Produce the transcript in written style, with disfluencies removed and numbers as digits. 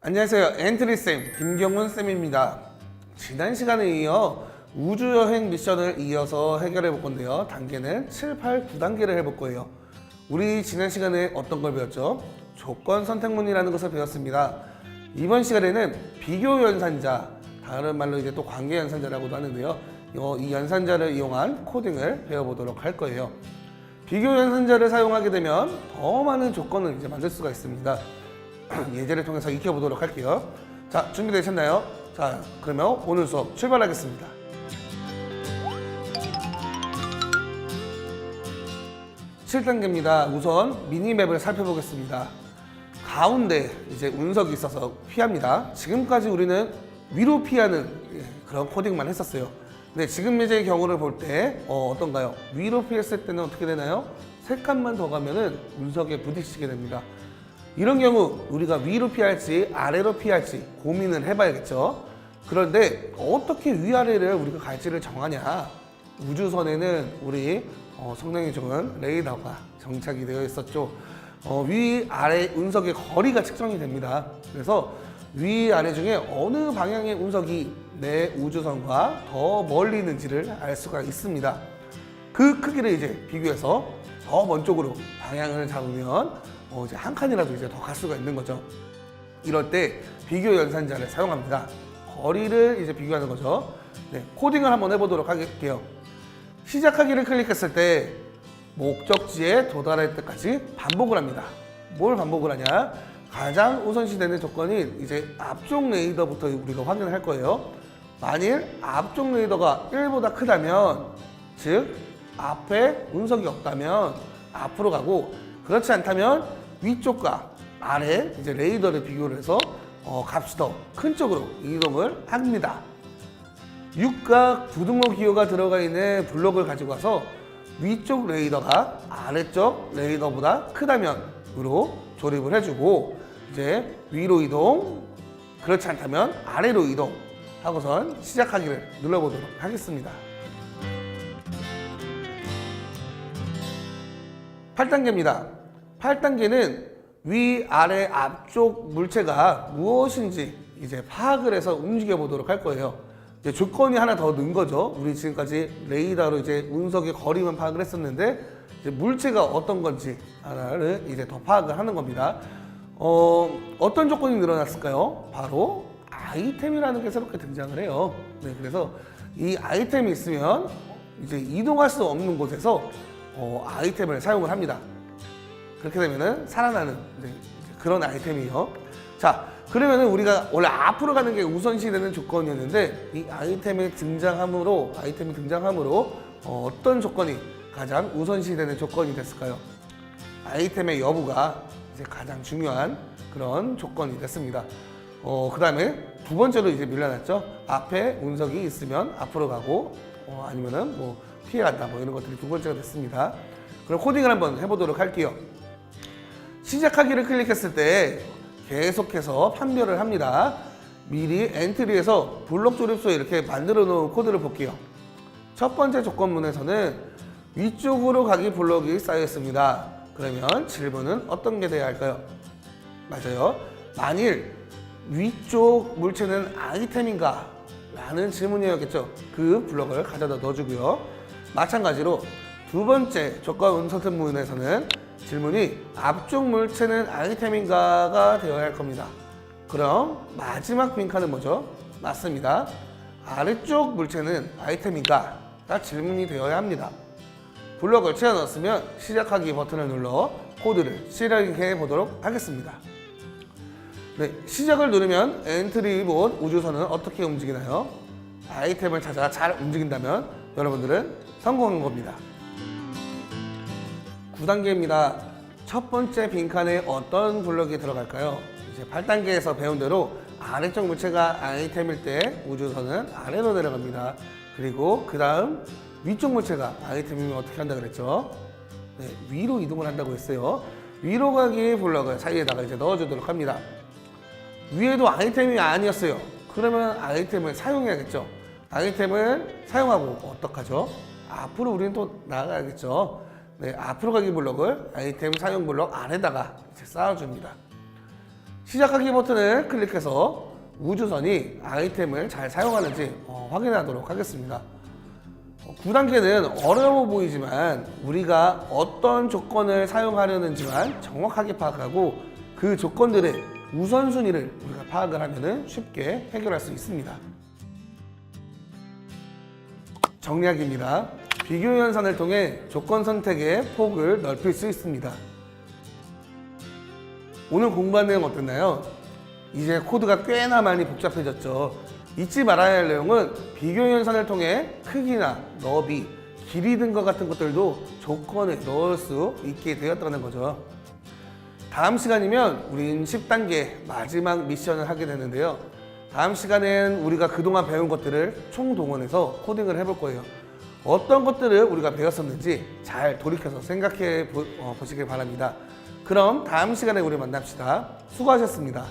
안녕하세요. 엔트리쌤 김경훈쌤입니다. 지난 시간에 이어 우주여행 미션을 이어서 해결해 볼 건데요. 단계는 7, 8, 9단계를 해볼 거예요. 우리 지난 시간에 어떤 걸 배웠죠? 조건 선택문이라는 것을 배웠습니다. 이번 시간에는 비교 연산자, 다른 말로 이제 또 관계 연산자라고도 하는데요. 이 연산자를 이용한 코딩을 배워보도록 할 거예요. 비교 연산자를 사용하게 되면 더 많은 조건을 이제 만들 수가 있습니다. 예제를 통해서 익혀보도록 할게요. 자, 준비되셨나요? 자, 그러면 오늘 수업 출발하겠습니다. (7단계입니다) 우선 미니맵을 살펴보겠습니다. 가운데 이제 운석이 있어서 피합니다. 지금까지 우리는 위로 피하는 그런 코딩만 했었어요. 근데 지금 예제의 경우를 볼 때 어떤가요? 위로 피했을 때는 어떻게 되나요? 세 칸만 더 가면은 운석에 부딪히게 됩니다. 이런 경우 우리가 위로 피할지 아래로 피할지 고민을 해봐야겠죠. 그런데 어떻게 위아래를 우리가 갈지를 정하냐? 우주선에는 우리 성능이 좋은 레이더가 정착이 되어 있었죠. 위아래 운석의 거리가 측정이 됩니다. 그래서 위아래 중에 어느 방향의 운석이 내 우주선과 더 멀리 있는지를 알 수가 있습니다. 그 크기를 이제 비교해서 더 먼 쪽으로 방향을 잡으면 이제 한 칸이라도 이제 더 갈 수가 있는 거죠. 이럴 때 비교 연산자를 사용합니다. 거리를 이제 비교하는 거죠. 네, 코딩을 한번 해보도록 할게요. 시작하기를 클릭했을 때 목적지에 도달할 때까지 반복을 합니다. 뭘 반복을 하냐? 가장 우선시되는 조건이 이제 앞쪽 레이더부터 우리가 확인을 할 거예요. 만일 앞쪽 레이더가 1보다 크다면, 즉 앞에 운석이 없다면 앞으로 가고, 그렇지 않다면 위쪽과 아래 이제 레이더를 비교를 해서 값이 더 큰 쪽으로 이동을 합니다. 육각 부등호 기호가 들어가 있는 블록을 가지고 와서 위쪽 레이더가 아래쪽 레이더보다 크다면으로 조립을 해주고, 이제 위로 이동, 그렇지 않다면 아래로 이동 하고선 시작하기를 눌러보도록 하겠습니다. 8단계입니다. 8단계는 위아래 앞쪽 물체가 무엇인지 이제 파악을 해서 움직여 보도록 할 거예요. 이제 조건이 하나 더 넣은 거죠. 우리 지금까지 레이더로 이제 운석의 거리만 파악을 했었는데, 이제 물체가 어떤 건지 하나를 이제 더 파악을 하는 겁니다. 어떤 조건이 늘어났을까요? 바로 아이템이라는 게 새롭게 등장을 해요. 네, 그래서 이 아이템이 있으면 이제 이동할 수 없는 곳에서 아이템을 사용을 합니다. 그렇게 되면은 살아나는 그런 아이템이에요. 자, 그러면은 우리가 원래 앞으로 가는 게 우선시되는 조건이었는데, 이 아이템이 등장함으로 어떤 조건이 가장 우선시되는 조건이 됐을까요? 아이템의 여부가 이제 가장 중요한 그런 조건이 됐습니다. 그 다음에 두 번째로 이제 밀려났죠. 앞에 운석이 있으면 앞으로 가고, 아니면은 뭐 피해간다, 뭐 이런 것들이 두 번째가 됐습니다. 그럼 코딩을 한번 해보도록 할게요. 시작하기를 클릭했을 때 계속해서 판별을 합니다. 미리 엔트리에서 블록 조립소에 이렇게 만들어 놓은 코드를 볼게요. 첫 번째 조건문에서는 위쪽으로 가기 블록이 쌓여 있습니다. 그러면 질문은 어떤 게 돼야 할까요? 맞아요. 만일 위쪽 물체는 아이템인가? 라는 질문이었겠죠. 그 블록을 가져다 넣어주고요. 마찬가지로 두 번째 조건 선택문에서는 질문이 앞쪽 물체는 아이템인가가 되어야 할 겁니다. 그럼 마지막 빈칸은 뭐죠? 맞습니다. 아래쪽 물체는 아이템인가가 질문이 되어야 합니다. 블록을 채워 넣었으면 시작하기 버튼을 눌러 코드를 실행해 보도록 하겠습니다. 네, 시작을 누르면 엔트리본 우주선은 어떻게 움직이나요? 아이템을 찾아 잘 움직인다면 여러분들은 성공한 겁니다. 9단계입니다. 첫 번째 빈칸에 어떤 블록이 들어갈까요? 이제 8단계에서 배운 대로 아래쪽 물체가 아이템일 때 우주선은 아래로 내려갑니다. 그리고 그 다음 위쪽 물체가 아이템이면 어떻게 한다 그랬죠? 네, 위로 이동을 한다고 했어요. 위로 가기 블록을 사이에다가 이제 넣어주도록 합니다. 위에도 아이템이 아니었어요. 그러면 아이템을 사용해야겠죠. 아이템을 사용하고 어떡하죠? 앞으로 우리는 또 나아가야겠죠. 네, 앞으로 가기 블록을 아이템 사용 블록 안에다가 이제 쌓아줍니다. 시작하기 버튼을 클릭해서 우주선이 아이템을 잘 사용하는지 확인하도록 하겠습니다. 9단계는 어려워 보이지만 우리가 어떤 조건을 사용하려는지만 정확하게 파악하고 그 조건들의 우선순위를 우리가 파악을 하면 쉽게 해결할 수 있습니다. 정리하기입니다. 비교 연산을 통해 조건 선택의 폭을 넓힐 수 있습니다. 오늘 공부한 내용 어땠나요? 이제 코드가 꽤나 많이 복잡해졌죠. 잊지 말아야 할 내용은 비교 연산을 통해 크기나 너비, 길이 등과 같은 것들도 조건에 넣을 수 있게 되었다는 거죠. 다음 시간이면 우린 10단계 마지막 미션을 하게 되는데요. 다음 시간엔 우리가 그동안 배운 것들을 총동원해서 코딩을 해볼 거예요. 어떤 것들을 우리가 배웠었는지 잘 돌이켜서 생각해 보시길 바랍니다. 그럼 다음 시간에 우리 만납시다. 수고하셨습니다.